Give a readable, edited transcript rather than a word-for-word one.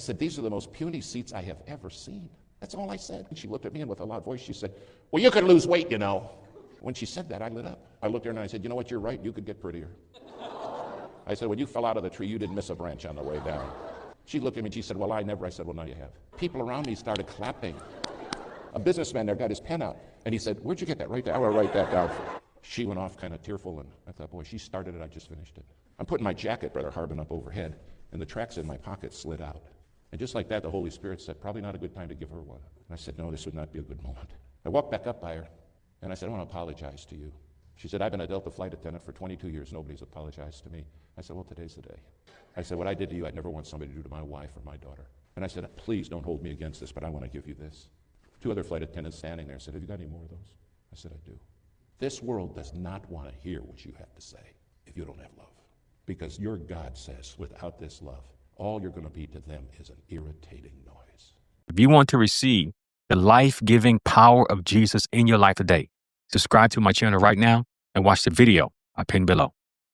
I said, these are the most puny seats I have ever seen. That's all I said. And she looked at me and with a loud voice, she said, well, you could lose weight, you know. When she said that, I lit up. I looked at her and I said, you know what, you're right, you could get prettier. I said, when you fell out of the tree, you didn't miss a branch on the way down. She looked at me and she said, well, I never. I said, well, now you have. People around me started clapping. A businessman there got his pen out and he said, where'd you get that? Right there. I will write that down. She went off kind of tearful and I thought, boy, she started it, I just finished it. I'm putting my jacket, Brother Harbin, up overhead and the tracks in my pocket slid out. And just like that, the Holy Spirit said, probably not a good time to give her one. And I said, no, this would not be a good moment. I walked back up by her and I said, I want to apologize to you. She said, I've been a Delta flight attendant for 22 years. Nobody's apologized to me. I said, well, today's the day. I said, what I did to you, I'd never want somebody to do to my wife or my daughter. And I said, please don't hold me against this, but I want to give you this. 2 other flight attendants standing there said, have you got any more of those? I said, I do. This world does not want to hear what you have to say if you don't have love. Because your God says, without this love, all you're going to be to them is an irritating noise. If you want to receive the life-giving power of Jesus in your life today, subscribe to my channel right now and watch the video I pinned below.